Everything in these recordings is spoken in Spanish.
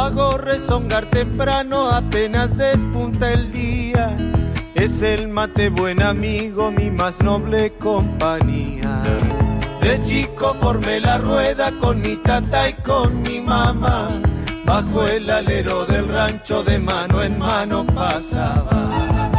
hago rezongar temprano apenas despunta el día. Es el mate buen amigo, mi más noble compañía. De chico formé la rueda con mi tata y con mi mamá. Bajo el alero del rancho de mano en mano pasaba.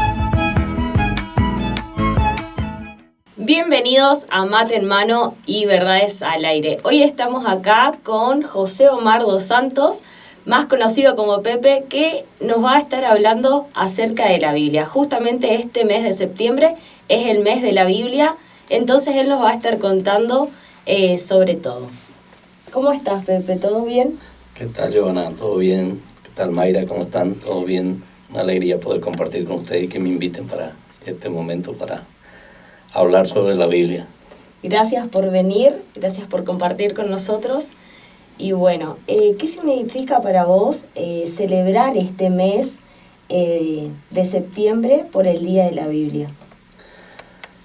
Bienvenidos a Mate en Mano y Verdades al Aire. Hoy estamos acá con José Omar dos Santos, más conocido como Pepe, que nos va a estar hablando acerca de la Biblia. Justamente este mes de septiembre es el mes de la Biblia, entonces él nos va a estar contando sobre todo. ¿Cómo estás, Pepe? ¿Todo bien? ¿Qué tal, Giovanna? ¿Todo bien? ¿Qué tal, Mayra? ¿Cómo están? ¿Todo bien? Una alegría poder compartir con ustedes y que me inviten para este momento para hablar sobre la Biblia. Gracias por venir, gracias por compartir con nosotros. Y bueno, ¿qué significa para vos celebrar este mes de septiembre por el Día de la Biblia?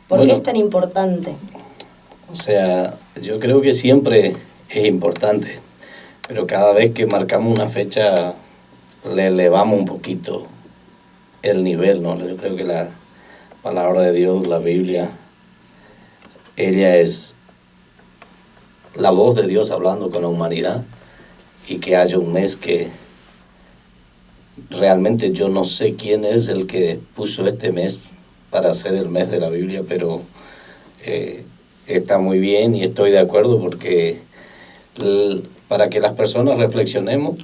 ¿Por qué es tan importante? O sea, yo creo que siempre es importante, pero cada vez que marcamos una fecha le elevamos un poquito el nivel, ¿no? Yo creo que la palabra de Dios, la Biblia, ella es la voz de Dios hablando con la humanidad, y que haya un mes que realmente yo no sé quién es el que puso este mes para ser el mes de la Biblia, pero está muy bien y estoy de acuerdo porque para que las personas reflexionemos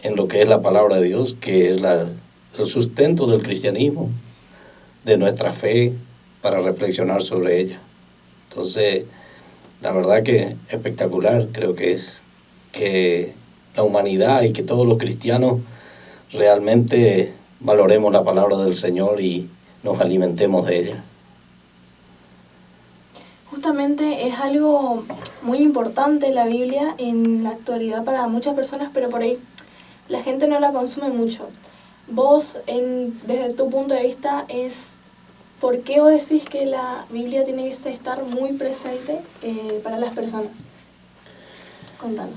en lo que es la palabra de Dios, que es el sustento del cristianismo, de nuestra fe, para reflexionar sobre ella. Entonces, la verdad que espectacular creo que es que la humanidad y que todos los cristianos realmente valoremos la palabra del Señor y nos alimentemos de ella. Justamente es algo muy importante la Biblia en la actualidad para muchas personas, pero por ahí la gente no la consume mucho. Vos, desde tu punto de vista, ¿por qué vos decís que la Biblia tiene que estar muy presente para las personas? Contanos.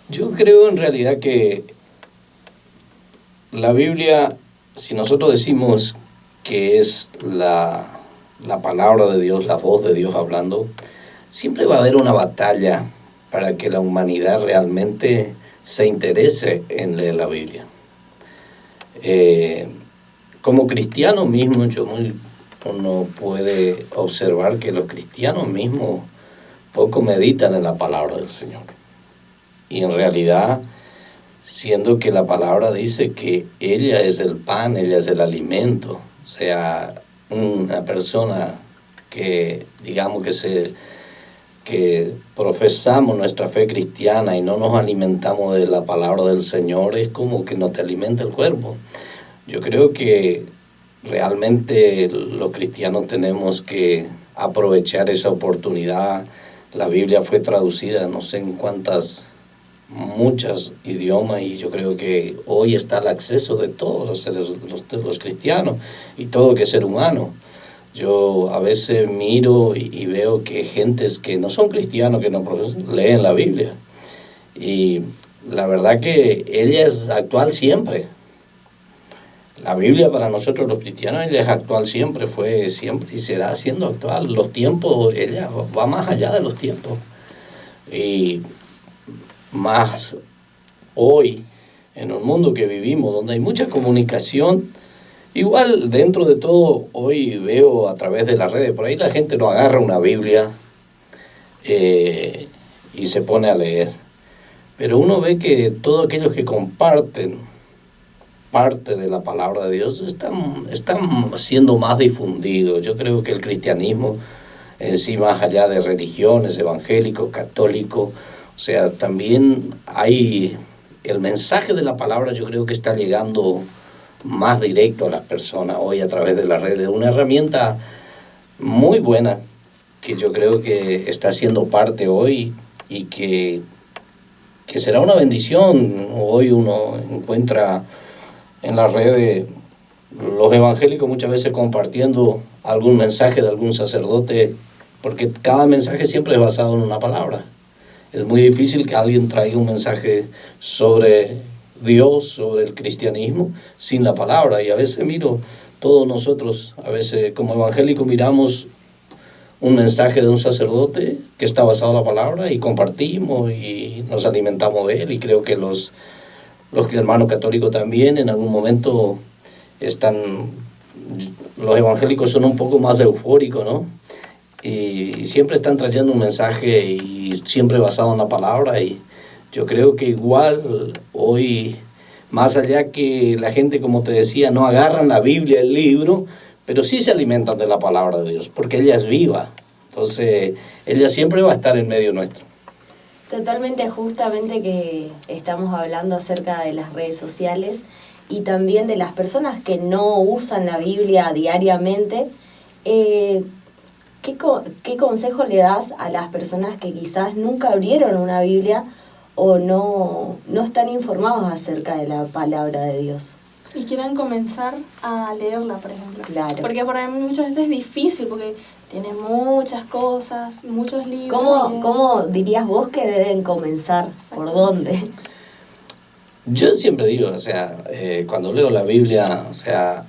Yo creo en realidad que la Biblia, si nosotros decimos que es la palabra de Dios, la voz de Dios hablando, siempre va a haber una batalla para que la humanidad realmente se interese en leer la Biblia. Como cristiano mismo, uno puede observar que los cristianos mismos poco meditan en la palabra del Señor. Y en realidad, siendo que la palabra dice que ella es el pan, ella es el alimento, o sea, una persona que, digamos, que profesamos nuestra fe cristiana y no nos alimentamos de la palabra del Señor, es como que no te alimenta el cuerpo. Yo creo que realmente los cristianos tenemos que aprovechar esa oportunidad. La Biblia fue traducida no sé en muchos idiomas, y yo creo que hoy está al acceso de todos los cristianos y todo que ser humano. Yo a veces miro y veo que gentes que no son cristianos, que no leen la Biblia, y la verdad que ella es actual siempre. La Biblia para nosotros los cristianos, ella es actual siempre, fue siempre y será siendo actual. Los tiempos, ella va más allá de los tiempos. Y más hoy, en un mundo que vivimos, donde hay mucha comunicación, igual dentro de todo, hoy veo a través de las redes, por ahí la gente no agarra una Biblia y se pone a leer. Pero uno ve que todos aquellos que comparten parte de la palabra de Dios están siendo más difundidos. Yo creo que el cristianismo en sí, más allá de religiones, evangélicos, católicos, o sea, también hay el mensaje de la palabra. Yo creo que está llegando más directo a las personas hoy a través de las redes. Una herramienta muy buena que yo creo que está siendo parte hoy y que será una bendición. Hoy uno encuentra en las redes los evangélicos muchas veces compartiendo algún mensaje de algún sacerdote, porque cada mensaje siempre es basado en una palabra. Es muy difícil que alguien traiga un mensaje sobre Dios, sobre el cristianismo, sin la palabra. Y a veces miro, todos nosotros, a veces como evangélicos miramos un mensaje de un sacerdote que está basado en la palabra y compartimos y nos alimentamos de él. Y creo que los hermanos católicos también en algún momento están, los evangélicos son un poco más eufóricos, ¿no? Y siempre están trayendo un mensaje y siempre basado en la palabra. Y yo creo que igual hoy, más allá que la gente, como te decía, no agarran la Biblia, el libro, pero sí se alimentan de la palabra de Dios, porque ella es viva. Entonces, ella siempre va a estar en medio nuestro. Totalmente, justamente que estamos hablando acerca de las redes sociales y también de las personas que no usan la Biblia diariamente. ¿Qué consejo le das a las personas que quizás nunca abrieron una Biblia o no están informados acerca de la palabra de Dios? Y quieran comenzar a leerla, por ejemplo. Claro. Porque para mí muchas veces es difícil, porque tiene muchas cosas, muchos libros. ¿Cómo dirías vos que deben comenzar? ¿Por dónde? Yo siempre digo, o sea, cuando leo la Biblia, o sea,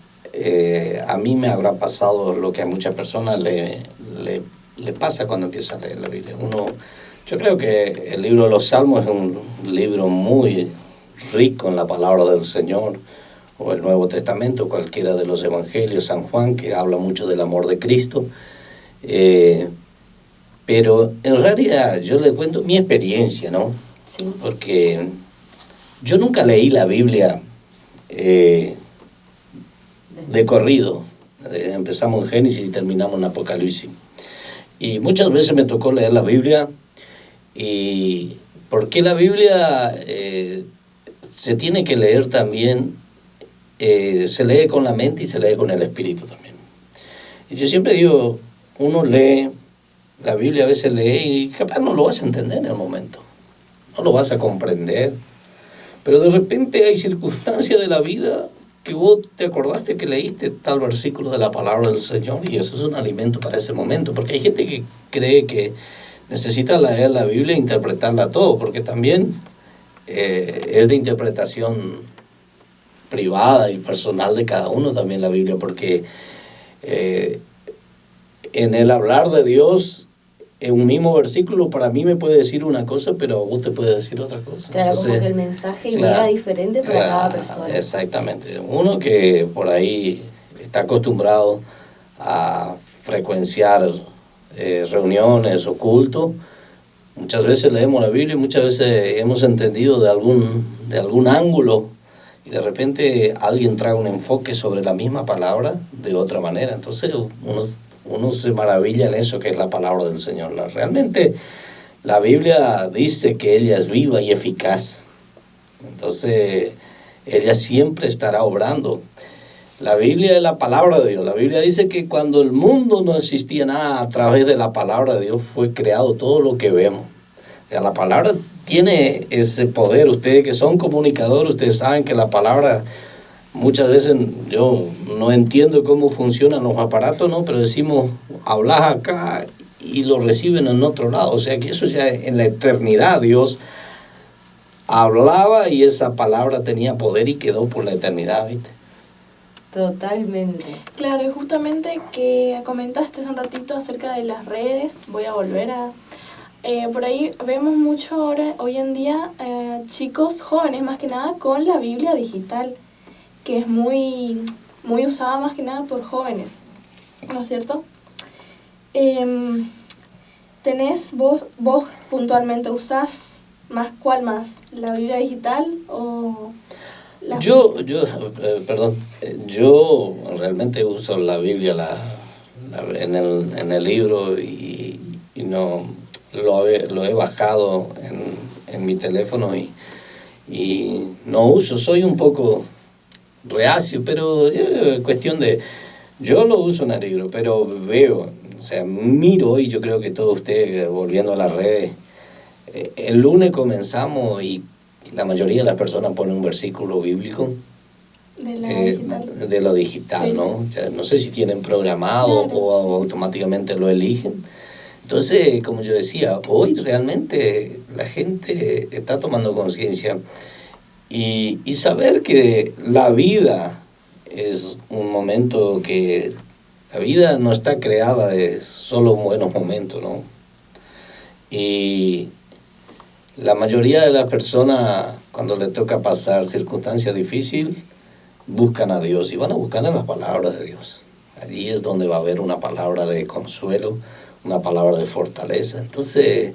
a mí me habrá pasado lo que a muchas personas le pasa cuando empieza a leer la Biblia. Yo creo que el libro de los Salmos es un libro muy rico en la palabra del Señor, o el Nuevo Testamento, cualquiera de los Evangelios, San Juan, que habla mucho del amor de Cristo. Pero en realidad yo le cuento mi experiencia, ¿no? Sí. Porque yo nunca leí la Biblia de corrido. Empezamos en Génesis y terminamos en Apocalipsis. Y muchas veces me tocó leer la Biblia. Y porque la Biblia se tiene que leer también, se lee con la mente y se lee con el espíritu también. Y yo siempre digo, uno lee, la Biblia a veces lee y capaz no lo vas a entender en el momento, no lo vas a comprender, pero de repente hay circunstancias de la vida que vos te acordaste que leíste tal versículo de la palabra del Señor y eso es un alimento para ese momento, porque hay gente que cree que necesita leer la Biblia e interpretarla todo, porque también es de interpretación privada y personal de cada uno también la Biblia, porque en el hablar de Dios, en un mismo versículo para mí me puede decir una cosa, pero a vos te puede decir otra cosa. Claro, entonces, como que el mensaje llega diferente para cada persona. Exactamente. Uno que por ahí está acostumbrado a frecuenciar reuniones o cultos, muchas veces leemos la Biblia y muchas veces hemos entendido de algún ángulo y de repente alguien trae un enfoque sobre la misma palabra de otra manera. Entonces uno se maravilla en eso que es la palabra del Señor. Realmente la Biblia dice que ella es viva y eficaz. Entonces ella siempre estará obrando. La Biblia es la palabra de Dios. La Biblia dice que cuando el mundo no existía nada, a través de la palabra de Dios fue creado todo lo que vemos. O sea, la palabra tiene ese poder. Ustedes que son comunicadores, ustedes saben que la palabra, muchas veces yo no entiendo cómo funcionan los aparatos, ¿no? Pero decimos, hablas acá y lo reciben en otro lado. O sea que eso ya en la eternidad Dios hablaba y esa palabra tenía poder y quedó por la eternidad, ¿viste? Totalmente. Claro, y justamente que comentaste hace un ratito acerca de las redes, voy a volver a... por ahí vemos mucho ahora, hoy en día, chicos jóvenes más que nada con la Biblia digital, que es muy usada más que nada por jóvenes, ¿no es cierto? ¿Tenés vos puntualmente usás ¿cuál más? ¿La Biblia digital o...? Yo realmente uso la Biblia en el libro y no lo he bajado en mi teléfono y no uso, soy un poco reacio, pero es cuestión de, yo lo uso en el libro, pero veo, o sea, miro y yo creo que todos ustedes, volviendo a las redes, el lunes comenzamos y la mayoría de las personas ponen un versículo bíblico de lo digital, sí, ¿no? Sí. Ya no sé si tienen programado, claro, o automáticamente lo eligen. Entonces, como yo decía, hoy realmente la gente está tomando conciencia y saber que la vida es un momento que la vida no está creada de solo buenos momentos, ¿no? Y la mayoría de las personas, cuando les toca pasar circunstancias difíciles, buscan a Dios y van a buscar en las palabras de Dios. Allí es donde va a haber una palabra de consuelo, una palabra de fortaleza. Entonces,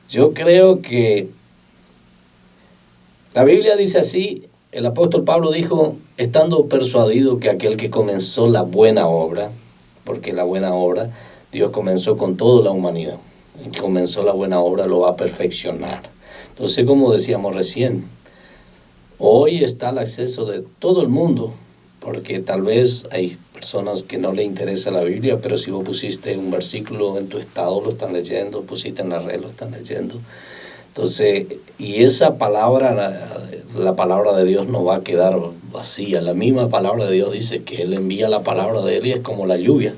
yo creo que la Biblia dice así, el apóstol Pablo dijo, estando persuadido que aquel que comenzó la buena obra, porque la buena obra Dios comenzó con toda la humanidad, y que comenzó la buena obra lo va a perfeccionar. Entonces, como decíamos recién, hoy está al acceso de todo el mundo, porque tal vez hay personas que no le interesa la Biblia, pero si vos pusiste un versículo en tu estado, lo están leyendo, pusiste en la red, lo están leyendo. Entonces, y esa palabra, la palabra de Dios no va a quedar vacía. La misma palabra de Dios dice que Él envía la palabra de Él y es como la lluvia,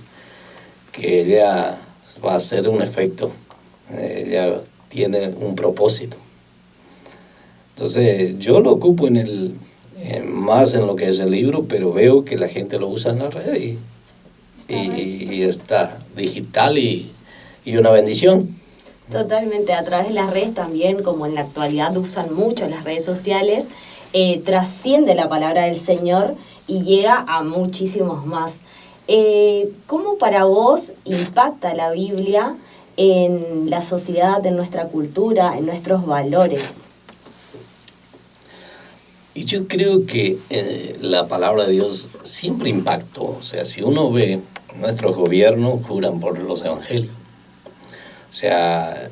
que ella va a hacer un efecto, ella tiene un propósito. Entonces, yo lo ocupo más en lo que es el libro, pero veo que la gente lo usa en la red y está digital y una bendición. Totalmente, a través de las redes también, como en la actualidad usan mucho las redes sociales, trasciende la palabra del Señor y llega a muchísimos más. ¿Cómo para vos impacta la Biblia en la sociedad, en nuestra cultura, en nuestros valores? Y yo creo que la palabra de Dios siempre impactó. O sea, si uno ve, nuestros gobiernos juran por los evangelios. O sea,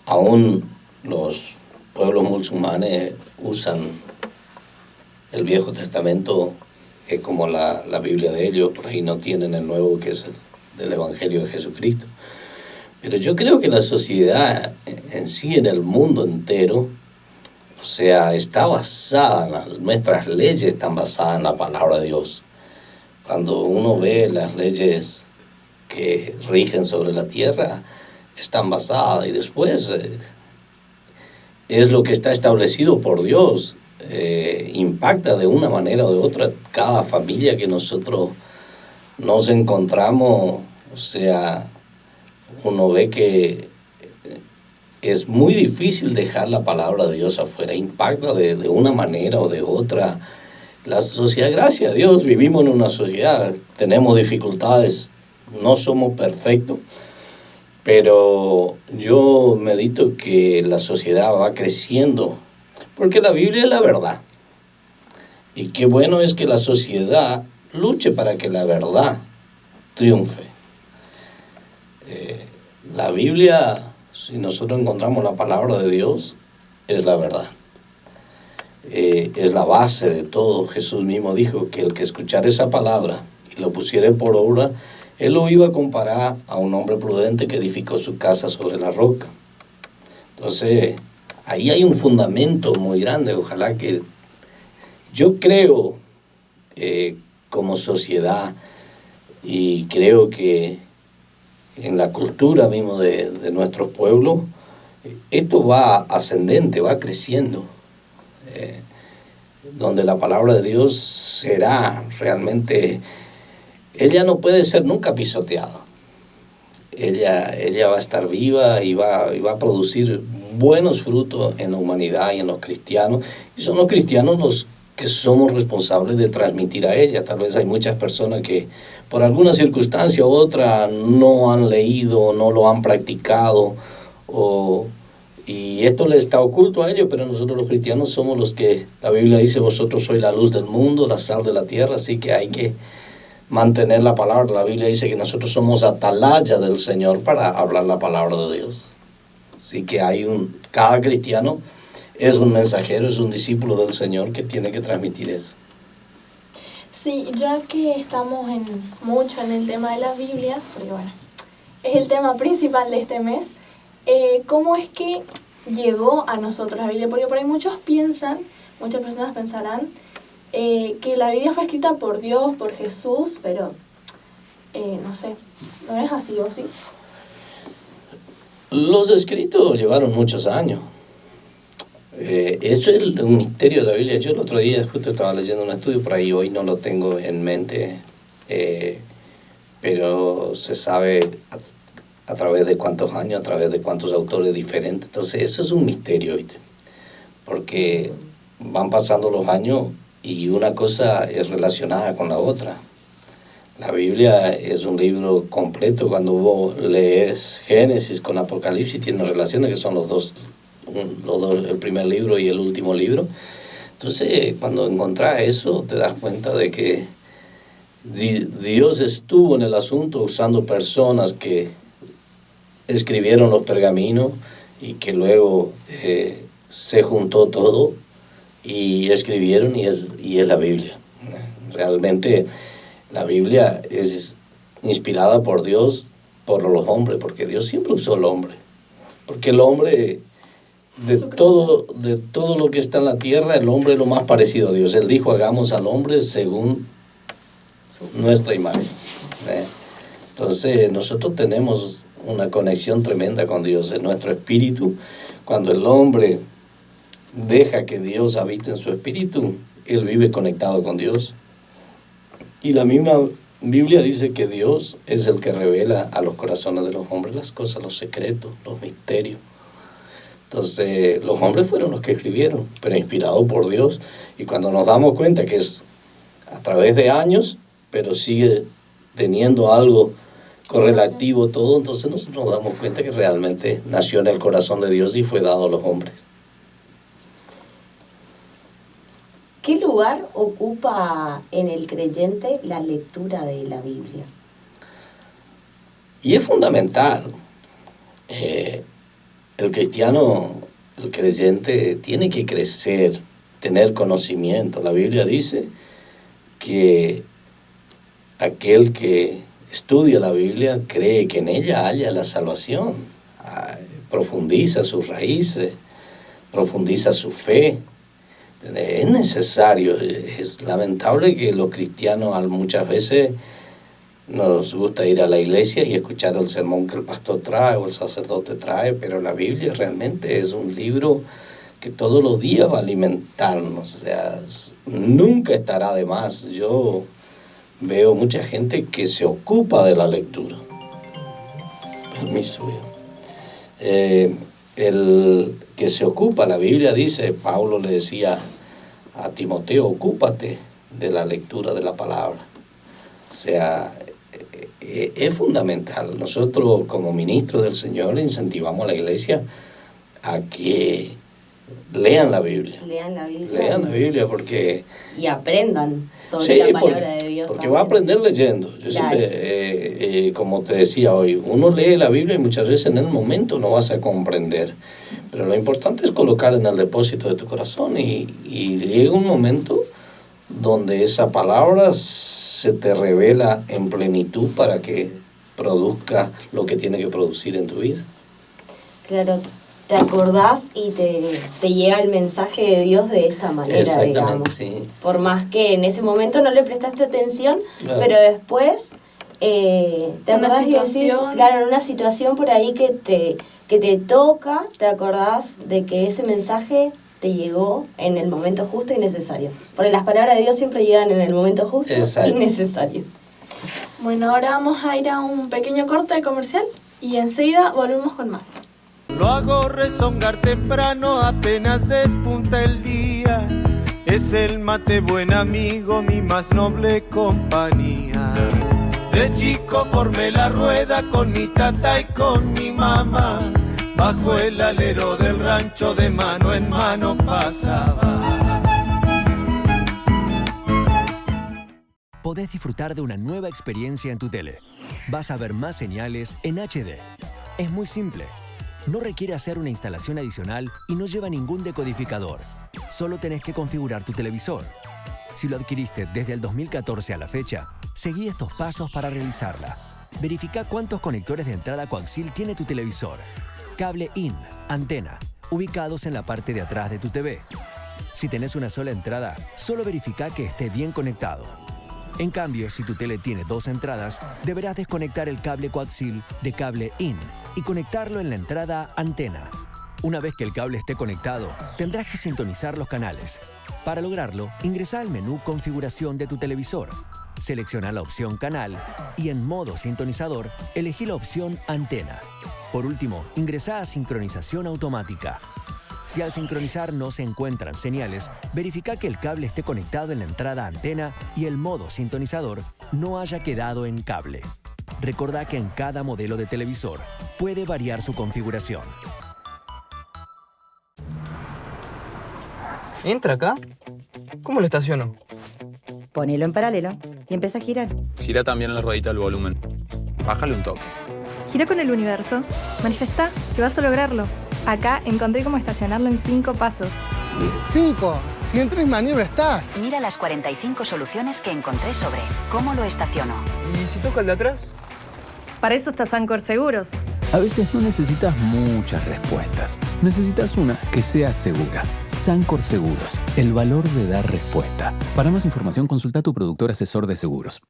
aún los pueblos musulmanes usan el Viejo Testamento como la Biblia de ellos, por ahí no tienen el Nuevo, que es el del Evangelio de Jesucristo. Pero yo creo que la sociedad en sí, en el mundo entero, o sea, está basada, nuestras leyes están basadas en la palabra de Dios. Cuando uno ve las leyes que rigen sobre la tierra, están basadas y después es lo que está establecido por Dios. Impacta de una manera o de otra cada familia que nosotros nos encontramos. O sea, uno ve que es muy difícil dejar la palabra de Dios afuera, impacta de una manera o de otra. La sociedad, gracias a Dios, vivimos en una sociedad, tenemos dificultades, no somos perfectos, pero yo medito que la sociedad va creciendo, porque la Biblia es la verdad. Y qué bueno es que la sociedad luche para que la verdad triunfe. La Biblia, si nosotros encontramos la palabra de Dios, es la verdad. Es la base de todo. Jesús mismo dijo que el que escuchara esa palabra y lo pusiera por obra, Él lo iba a comparar a un hombre prudente que edificó su casa sobre la roca. Entonces, ahí hay un fundamento muy grande. Ojalá que yo creo como sociedad y creo que en la cultura mismo de nuestros pueblos, esto va ascendente, va creciendo, donde la palabra de Dios será realmente, ella no puede ser nunca pisoteada. Ella va a estar viva y va a producir buenos frutos en la humanidad y en los cristianos, y son los cristianos los que somos responsables de transmitir a ella. Tal vez hay muchas personas que por alguna circunstancia u otra no han leído, no lo han practicado, y esto les está oculto a ellos, pero nosotros los cristianos somos los que, la Biblia dice, vosotros sois la luz del mundo, la sal de la tierra, así que hay que mantener la palabra. La Biblia dice que nosotros somos atalaya del Señor para hablar la palabra de Dios. Así que cada cristiano es un mensajero, es un discípulo del Señor que tiene que transmitir eso. Sí, ya que estamos mucho en el tema de la Biblia, porque bueno, es el tema principal de este mes, ¿cómo es que llegó a nosotros la Biblia? Porque por ahí muchas personas pensarán que la Biblia fue escrita por Dios, por Jesús, pero no sé, ¿no es así o sí? Los escritos llevaron muchos años. Eso es un misterio de la Biblia. Yo el otro día justo estaba leyendo un estudio por ahí, hoy no lo tengo en mente, pero se sabe a través de cuántos años, a través de cuántos autores diferentes. Entonces eso es un misterio, ¿viste? Porque van pasando los años y una cosa es relacionada con la otra. La Biblia es un libro completo. Cuando vos lees Génesis con Apocalipsis, tiene relaciones que son los dos, el primer libro y el último libro. Entonces, cuando encontrás eso, te das cuenta de que Dios estuvo en el asunto usando personas que escribieron los pergaminos y que luego se juntó todo y escribieron y es la Biblia. Realmente la Biblia es inspirada por Dios, por los hombres, porque Dios siempre usó al hombre. Porque el hombre, de todo lo que está en la tierra, el hombre es lo más parecido a Dios. Él dijo, hagamos al hombre según nuestra imagen. Entonces, nosotros tenemos una conexión tremenda con Dios en nuestro espíritu. Cuando el hombre deja que Dios habite en su espíritu, él vive conectado con Dios. Y la misma Biblia dice que Dios es el que revela a los corazones de los hombres las cosas, los secretos, los misterios. Entonces, los hombres fueron los que escribieron, pero inspirados por Dios. Y cuando nos damos cuenta que es a través de años, pero sigue teniendo algo correlativo todo, entonces nosotros nos damos cuenta que realmente nació en el corazón de Dios y fue dado a los hombres. ¿Qué lugar ocupa en el creyente la lectura de la Biblia? Y es fundamental. El cristiano, el creyente, tiene que crecer, tener conocimiento. La Biblia dice que aquel que estudia la Biblia cree que en ella haya la salvación. Profundiza sus raíces, profundiza su fe. Es necesario, es lamentable que los cristianos muchas veces nos gusta ir a la iglesia y escuchar el sermón que el pastor trae o el sacerdote trae, pero la Biblia realmente es un libro que todos los días va a alimentarnos, o sea, nunca estará de más. Yo veo mucha gente que se ocupa de la lectura. Permiso, el que se ocupa, la Biblia dice, Pablo le decía a Timoteo, ocúpate de la lectura de la palabra. O sea, es fundamental. Nosotros como ministros del Señor incentivamos a la iglesia a que lean la Biblia. Lean la Biblia. Lean la Biblia porque... Y aprendan sobre la palabra de Dios. Porque también. va a aprender leyendo. Yo siempre, como te decía hoy, uno lee la Biblia y muchas veces en el momento no vas a comprender. Pero lo importante es colocar en el depósito de tu corazón y llega un momento donde esa palabra se te revela en plenitud para que produzca lo que tiene que producir en tu vida. Claro, te acordás y te llega el mensaje de Dios de esa manera, Exactamente, digamos. sí. Por más que en ese momento no le prestaste atención, Claro. pero después te acordás y decís, claro, en una situación por ahí que te toca, te acordás de que ese mensaje te llegó en el momento justo y necesario. Porque las palabras de Dios siempre llegan en el momento justo y necesario. Bueno, ahora vamos a ir a un pequeño corte comercial y enseguida volvemos con más. Lo hago rezongar temprano, apenas despunta el día. Es el mate buen amigo, mi más noble compañía. De chico formé la rueda con mi tata y con mi mamá. Bajo el alero del rancho de mano en mano pasaba. Podés disfrutar de una nueva experiencia en tu tele. Vas a ver más señales en HD. Es muy simple. No requiere hacer una instalación adicional y no lleva ningún decodificador. Solo tenés que configurar tu televisor. Si lo adquiriste desde el 2014 a la fecha, seguí estos pasos para realizarla. Verifica cuántos conectores de entrada coaxial tiene tu televisor. Cable IN, antena, ubicados en la parte de atrás de tu TV. Si tenés una sola entrada, solo verifica que esté bien conectado. En cambio, si tu tele tiene 2 entradas, deberás desconectar el cable coaxil de cable IN y conectarlo en la entrada antena. Una vez que el cable esté conectado, tendrás que sintonizar los canales. Para lograrlo, ingresa al menú Configuración de tu televisor. Selecciona la opción Canal y en modo sintonizador, elegí la opción Antena. Por último, ingresa a Sincronización automática. Si al sincronizar no se encuentran señales, verifica que el cable esté conectado en la entrada antena y el modo sintonizador no haya quedado en cable. Recordá que en cada modelo de televisor puede variar su configuración. ¿Entra acá? ¿Cómo lo estaciono? Ponelo en paralelo y empieza a girar. Gira también la ruedita del volumen. Bájale un toque. Gira con el universo. Manifestá que vas a lograrlo. Acá encontré cómo estacionarlo en 5 pasos. 5. Si en 3 maniobras estás. Mira las 45 soluciones que encontré sobre cómo lo estaciono. ¿Y si toca el de atrás? Para eso está Sancor Seguros. A veces no necesitas muchas respuestas. Necesitas una que sea segura. Sancor Seguros. El valor de dar respuesta. Para más información, consulta a tu productor asesor de seguros.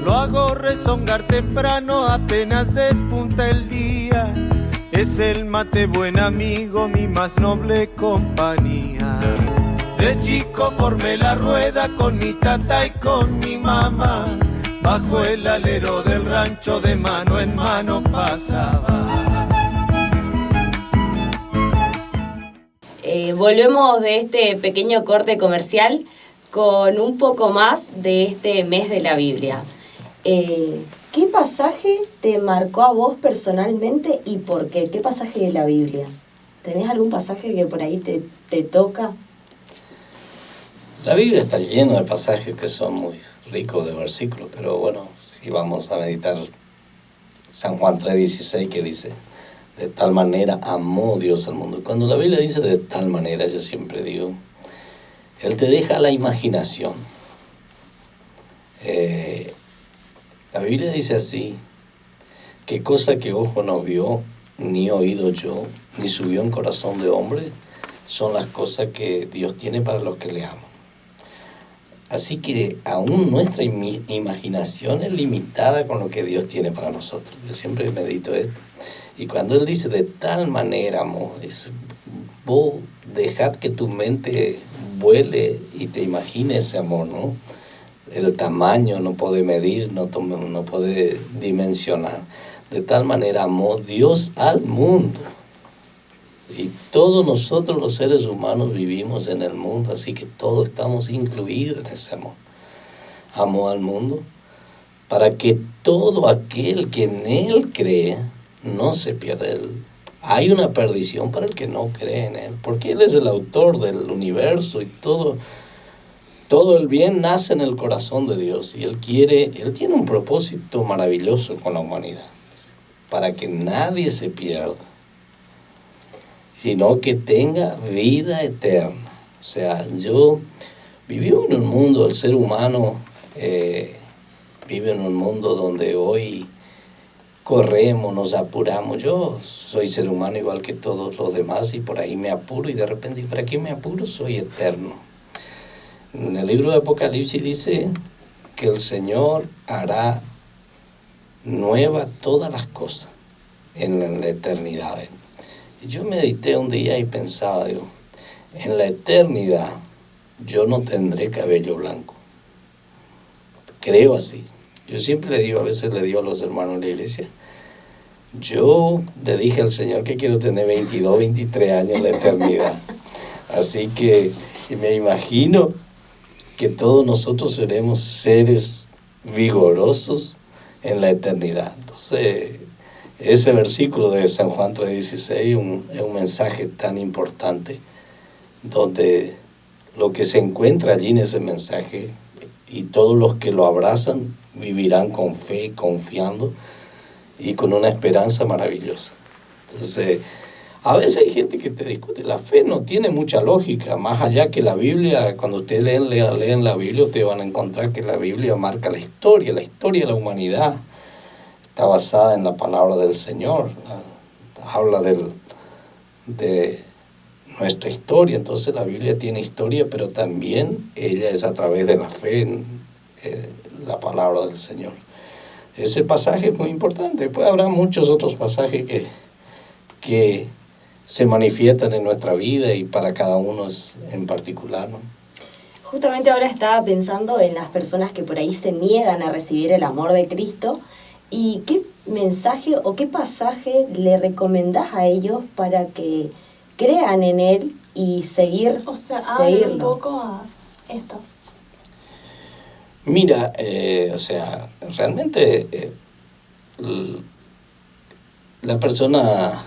Lo hago rezongar temprano, apenas despunta el día. Es el mate buen amigo, mi más noble compañía. De chico formé la rueda con mi tata y con mi mamá. Bajo el alero del rancho de mano en mano pasaba. Volvemos de este pequeño corte comercial con un poco más de este mes de la Biblia. ¿Qué pasaje te marcó a vos personalmente y por qué? ¿Qué pasaje de la Biblia? ¿Tenés algún pasaje que por ahí te toca? La Biblia está llena de pasajes que son muy ricos de versículos, pero bueno, si vamos a meditar San Juan 3:16 que dice, de tal manera amó Dios al mundo. Cuando la Biblia dice de tal manera, yo siempre digo, Él te deja a la imaginación. La Biblia dice así, qué cosa que ojo no vio, ni oído yo, ni subió en corazón de hombre, son las cosas que Dios tiene para los que le aman. Así que aún nuestra imaginación es limitada con lo que Dios tiene para nosotros. Yo siempre medito esto. Y cuando Él dice de tal manera, amor, es vos dejad que tu mente vuele y te imagines ese amor, ¿no? El tamaño no puede medir, no puede dimensionar. De tal manera amó Dios al mundo. Y todos nosotros los seres humanos vivimos en el mundo, así que todos estamos incluidos en ese amor. Amó al mundo para que todo aquel que en Él cree no se pierda. Hay una perdición para el que no cree en Él, porque Él es el autor del universo y todo el bien nace en el corazón de Dios y Él tiene un propósito maravilloso con la humanidad, para que nadie se pierda, sino que tenga vida eterna. O sea, vivimos en un mundo, el ser humano vive en un mundo donde hoy corremos, nos apuramos. Yo soy ser humano igual que todos los demás y por ahí me apuro y de repente, ¿para qué me apuro? Soy eterno. En el libro de Apocalipsis dice que el Señor hará nueva todas las cosas en la eternidad. Yo medité un día y pensaba, digo, en la eternidad yo no tendré cabello blanco. Creo así. Yo siempre a veces le digo a los hermanos de la iglesia, yo le dije al Señor que quiero tener 22, 23 años en la eternidad. Así que me imagino que todos nosotros seremos seres vigorosos en la eternidad. Entonces, ese versículo de San Juan 3:16 es un mensaje tan importante, donde lo que se encuentra allí en ese mensaje y todos los que lo abrazan vivirán con fe, confiando y con una esperanza maravillosa. Entonces, a veces hay gente que te discute, la fe no tiene mucha lógica, más allá que la Biblia. Cuando ustedes leen la Biblia, ustedes van a encontrar que la Biblia marca la historia de la humanidad. Está basada en la palabra del Señor, habla de nuestra historia. Entonces la Biblia tiene historia, pero también ella es a través de la fe en la palabra del Señor. Ese pasaje es muy importante. Después habrá muchos otros pasajes que se manifiestan en nuestra vida y para cada uno en particular, ¿no? Justamente ahora estaba pensando en las personas que por ahí se niegan a recibir el amor de Cristo. ¿Y qué mensaje o qué pasaje le recomendás a ellos para que crean en Él y seguirlo? Habla un poco a esto. Mira, realmente la persona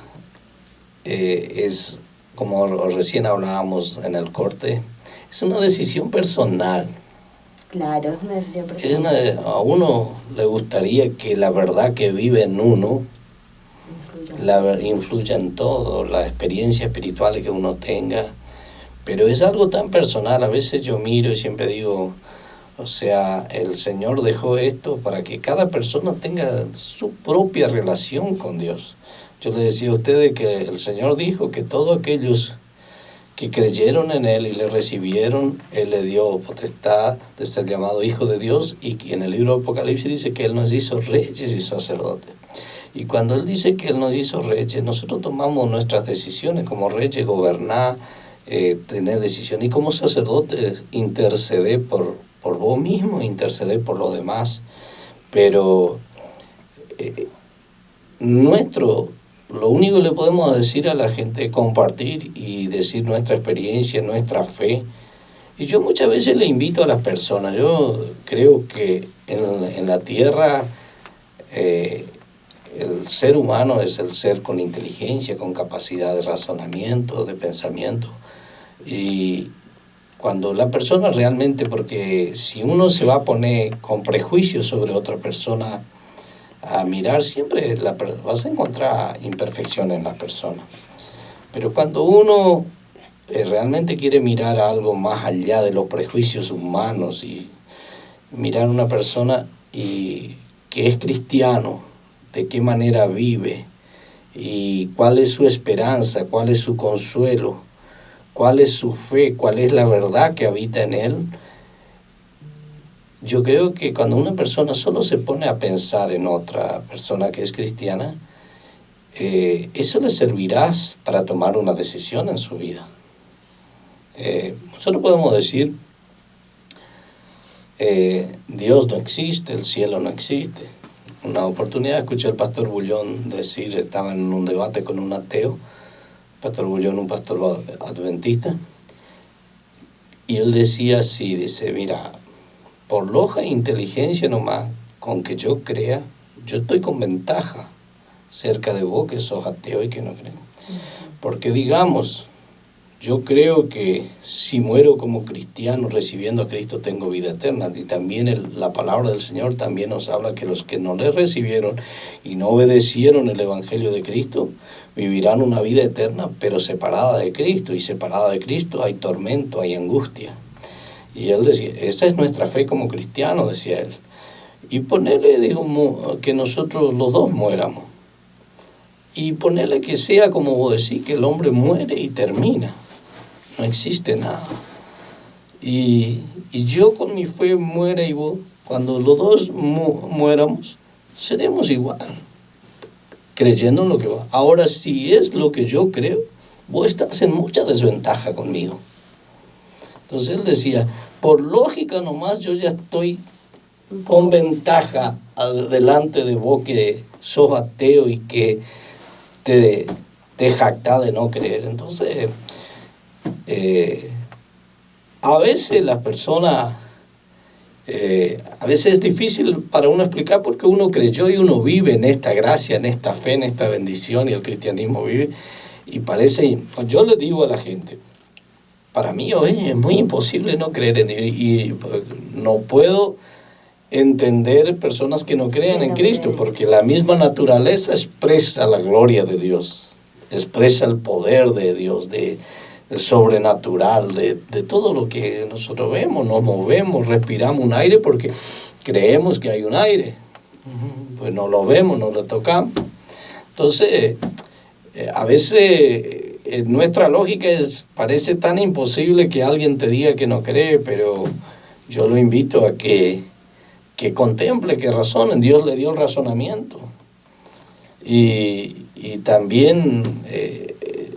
es, como recién hablábamos en el corte, es una decisión personal. Claro, es una decisión personal. A uno le gustaría que la verdad que vive en uno influya en todo, las experiencias espirituales que uno tenga, pero es algo tan personal. A veces yo miro y siempre digo, el Señor dejó esto para que cada persona tenga su propia relación con Dios. Yo le decía a ustedes que el Señor dijo que todos aquellos que creyeron en Él y le recibieron, Él le dio potestad de ser llamado Hijo de Dios, y en el libro de Apocalipsis dice que Él nos hizo reyes y sacerdotes. Y cuando Él dice que Él nos hizo reyes, nosotros tomamos nuestras decisiones como reyes, gobernar, tener decisiones, y como sacerdotes interceder por vos mismo, interceder por los demás. Pero lo único que le podemos decir a la gente es compartir y decir nuestra experiencia, nuestra fe. Y yo muchas veces le invito a las personas, yo creo que en la tierra el ser humano es el ser con inteligencia, con capacidad de razonamiento, de pensamiento. Y cuando la persona realmente, porque si uno se va a poner con prejuicios sobre otra persona, a mirar, siempre vas a encontrar imperfecciones en la persona. Pero cuando uno realmente quiere mirar algo más allá de los prejuicios humanos y mirar a una persona y que es cristiano, de qué manera vive y cuál es su esperanza, cuál es su consuelo, cuál es su fe, cuál es la verdad que habita en él. Yo creo que cuando una persona solo se pone a pensar en otra persona que es cristiana, eso le servirá para tomar una decisión en su vida. Nosotros podemos decir, Dios no existe, el cielo no existe. Una oportunidad escuché al pastor Bullón decir, estaba en un debate con un ateo, pastor Bullón, un pastor adventista, y él decía así, dice, mira, por lógica e inteligencia nomás, con que yo crea, yo estoy con ventaja cerca de vos que sos ateo y que no crees. Porque digamos, yo creo que si muero como cristiano recibiendo a Cristo tengo vida eterna, y también la palabra del Señor también nos habla que los que no le recibieron y no obedecieron el Evangelio de Cristo vivirán una vida eterna, pero separada de Cristo, y separada de Cristo hay tormento, hay angustia. Y él decía, esa es nuestra fe como cristianos, decía él. Y ponerle, digamos, que nosotros los dos muéramos. Y ponerle que sea como vos decís, que el hombre muere y termina. No existe nada. Y yo con mi fe muera y vos, cuando los dos muéramos, seremos igual, creyendo en lo que va. Ahora, si es lo que yo creo, vos estás en mucha desventaja conmigo. Entonces él decía, por lógica nomás yo ya estoy con ventaja delante de vos que sos ateo y que te jactás de no creer. Entonces, a veces las personas, a veces es difícil para uno explicar porque uno creyó y uno vive en esta gracia, en esta fe, en esta bendición, y el cristianismo vive, y parece, yo le digo a la gente, para mí hoy es muy imposible no creer en Dios y no puedo entender personas que no crean en Cristo, porque la misma naturaleza expresa la gloria de Dios, expresa el poder de Dios, el sobrenatural, de todo lo que nosotros vemos, nos movemos, respiramos un aire porque creemos que hay un aire, pues no lo vemos, no lo tocamos. Entonces, a veces nuestra lógica parece tan imposible que alguien te diga que no cree, pero yo lo invito a que contemple, que razonen. Dios le dio el razonamiento. Y también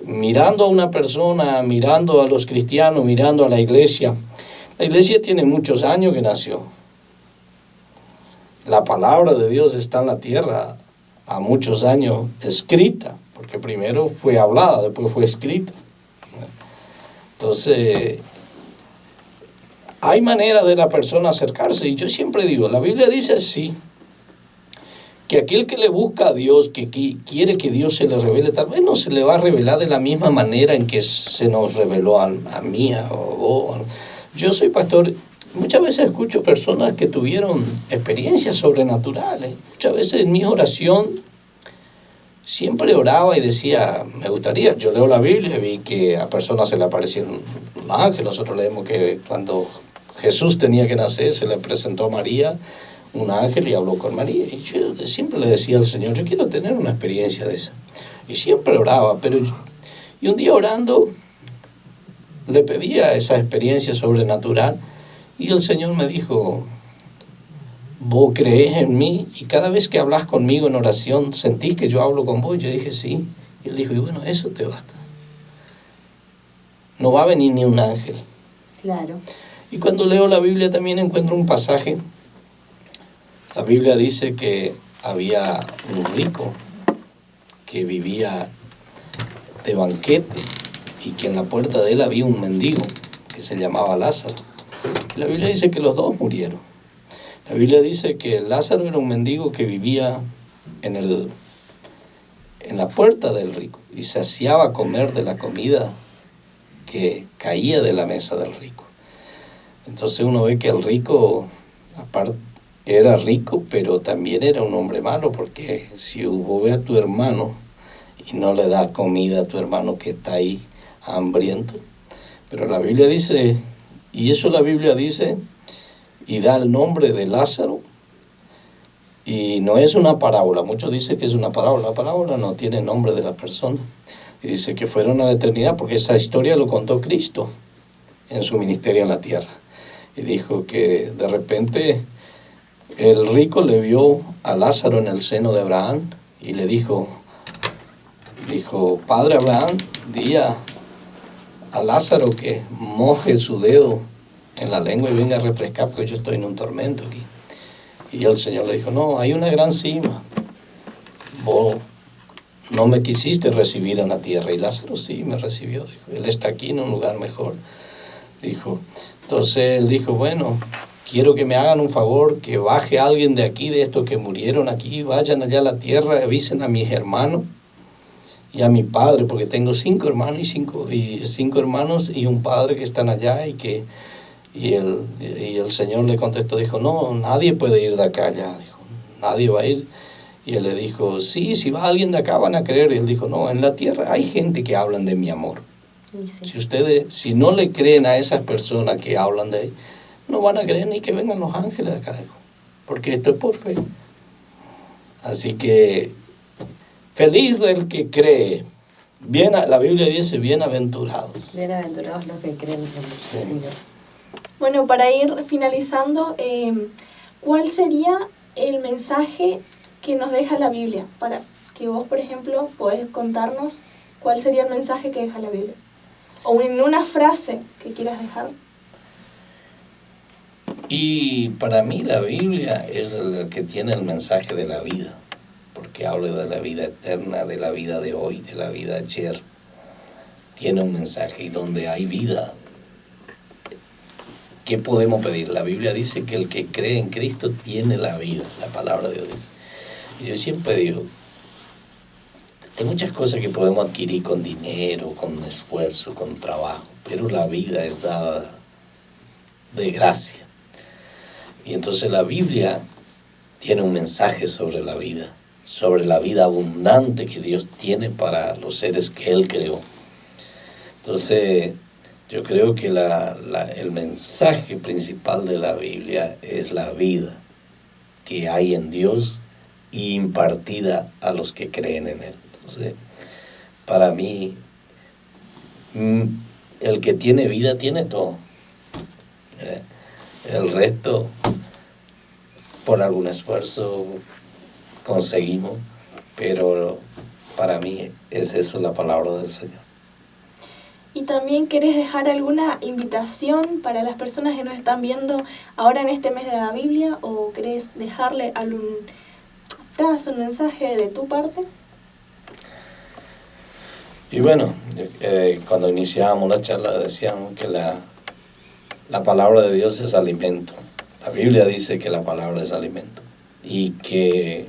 mirando a una persona, mirando a los cristianos, mirando a la iglesia tiene muchos años que nació. La palabra de Dios está en la tierra a muchos años escrita, porque primero fue hablada, después fue escrita. Entonces, hay manera de la persona acercarse, y yo siempre digo, la Biblia dice así, que aquel que le busca a Dios, que quiere que Dios se le revele, tal vez no se le va a revelar de la misma manera en que se nos reveló a mí o vos. Yo soy pastor, muchas veces escucho personas que tuvieron experiencias sobrenaturales. Muchas veces en mi oración siempre oraba y decía, me gustaría, yo leo la Biblia y vi que a personas se le aparecieron ángeles. Nosotros leemos que cuando Jesús tenía que nacer, se le presentó a María un ángel y habló con María. Y yo siempre le decía al Señor, yo quiero tener una experiencia de esa. Y siempre oraba, y un día orando le pedía esa experiencia sobrenatural y el Señor me dijo, vos creés en mí y cada vez que hablas conmigo en oración, ¿sentís que yo hablo con vos? Yo dije, sí. Y él dijo, y bueno, eso te basta. No va a venir ni un ángel. Claro. Y cuando leo la Biblia también encuentro un pasaje. La Biblia dice que había un rico que vivía de banquete y que en la puerta de él había un mendigo que se llamaba Lázaro. Y la Biblia dice que los dos murieron. La Biblia dice que Lázaro era un mendigo que vivía en la puerta del rico y se hacía comer de la comida que caía de la mesa del rico. Entonces uno ve que el rico, aparte, era rico, pero también era un hombre malo, porque si vos ves a tu hermano y no le da comida a tu hermano que está ahí hambriento, pero la Biblia dice, y eso la Biblia dice, y da el nombre de Lázaro, y no es una parábola, muchos dicen que es una parábola, la parábola no tiene nombre de la persona, y dice que fueron a la eternidad, porque esa historia lo contó Cristo en su ministerio en la tierra, y dijo que de repente el rico le vio a Lázaro en el seno de Abraham y le dijo, Padre Abraham, di a Lázaro que moje su dedo en la lengua y venga a refrescar porque yo estoy en un tormento aquí. Y el Señor le dijo, no, hay una gran cima. Vos no me quisiste recibir en la tierra y Lázaro sí me recibió. Dijo, él está aquí en un lugar mejor. Dijo, entonces él dijo, bueno, quiero que me hagan un favor, que baje alguien de aquí, de estos que murieron aquí, vayan allá a la tierra, avisen a mis hermanos y a mi padre, porque tengo 5 hermanos y cinco hermanos y un padre que están allá y el Señor le contestó, dijo, no, nadie puede ir de acá ya, dijo, nadie va a ir. Y él le dijo, sí, si va alguien de acá van a creer. Y él dijo, no, en la tierra hay gente que hablan de mi amor. Sí. Si no le creen a esas personas que hablan de él, no van a creer ni que vengan los ángeles de acá, porque esto es por fe. Así que, feliz del que cree. La Biblia dice, bienaventurados. Bienaventurados los que creen en el Señor. Bueno, para ir finalizando, ¿cuál sería el mensaje que nos deja la Biblia? Para que vos, por ejemplo, podés contarnos cuál sería el mensaje que deja la Biblia. O en una frase que quieras dejar. Y para mí la Biblia es el que tiene el mensaje de la vida, porque habla de la vida eterna, de la vida de hoy, de la vida de ayer. Tiene un mensaje y donde hay vida, ¿qué podemos pedir? La Biblia dice que el que cree en Cristo tiene la vida, la palabra de Dios dice. Y yo siempre digo, Hay muchas cosas que podemos adquirir con dinero, con esfuerzo, con trabajo, pero la vida es dada de gracia. Y entonces la Biblia tiene un mensaje sobre la vida abundante que Dios tiene para los seres que Él creó. Entonces, yo creo que el mensaje principal de la Biblia es la vida que hay en Dios y impartida a los que creen en Él. Entonces, para mí, el que tiene vida tiene todo. El resto, por algún esfuerzo, conseguimos, pero para mí es eso la palabra del Señor. ¿Y también querés dejar alguna invitación para las personas que nos están viendo ahora en este mes de la Biblia? ¿O querés dejarle algún frase, un mensaje de tu parte? Y bueno, cuando iniciábamos la charla decíamos que la palabra de Dios es alimento. La Biblia dice que la palabra es alimento y que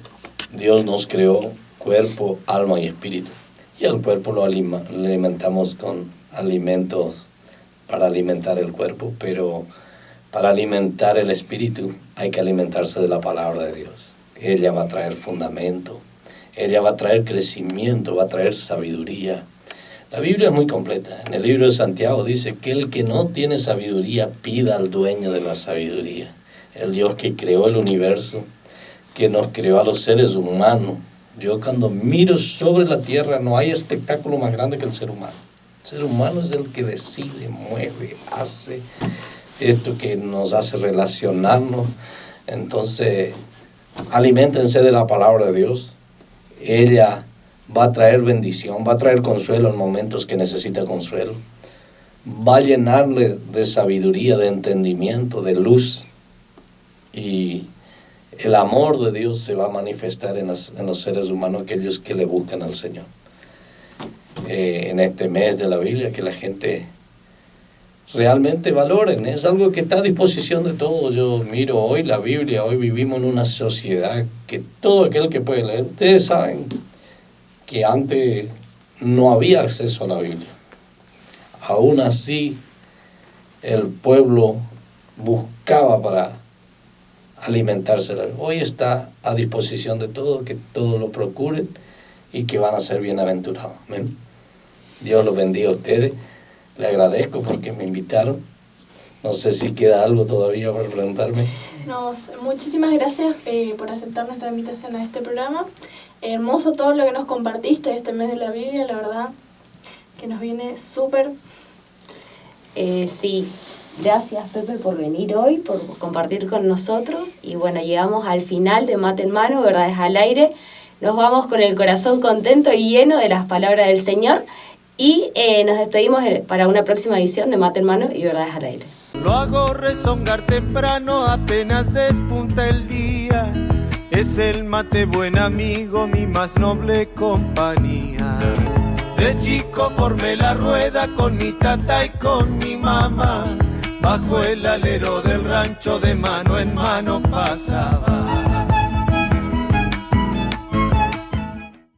Dios nos creó cuerpo, alma y espíritu. Y al cuerpo lo alimentamos con alimentos para alimentar el cuerpo, pero para alimentar el espíritu hay que alimentarse de la palabra de Dios. Ella va a traer fundamento, ella va a traer crecimiento, va a traer sabiduría. La Biblia es muy completa. En el libro de Santiago dice que el que no tiene sabiduría pida al dueño de la sabiduría. El Dios que creó el universo, que nos creó a los seres humanos. Yo cuando miro sobre la tierra no hay espectáculo más grande que el ser humano. El ser humano es el que decide, mueve, hace esto que nos hace relacionarnos. Entonces, aliméntense de la palabra de Dios. Ella va a traer bendición, va a traer consuelo en momentos que necesita consuelo. Va a llenarle de sabiduría, de entendimiento, de luz. Y el amor de Dios se va a manifestar en los seres humanos, aquellos que le buscan al Señor. En este mes de la Biblia, que la gente realmente valoren, es algo que está a disposición de todos. Yo miro hoy la Biblia, hoy vivimos en una sociedad que todo aquel que puede leer, ustedes saben que antes no había acceso a la Biblia. Aún así, el pueblo buscaba para alimentarse. Hoy está a disposición de todos, que todos lo procuren y que van a ser bienaventurados. Amén. Dios los bendiga a ustedes. Le agradezco porque me invitaron. No sé si queda algo todavía para preguntarme. Muchísimas gracias por aceptar nuestra invitación a este programa. Hermoso todo lo que nos compartiste este mes de la Biblia, la verdad que nos viene súper. Sí, gracias Pepe por venir hoy, por compartir con nosotros. Y bueno, llegamos al final de Mate en Mano, Verdades al Aire. Nos vamos con el corazón contento y lleno de las palabras del Señor. Y nos despedimos para una próxima edición de Mate en Mano y Verdades al Aire. Lo hago rezongar temprano, apenas despunta el día. Es el mate buen amigo, mi más noble compañía. De chico formé la rueda con mi tata y con mi mamá. Bajo el alero del rancho de mano en mano pasaba.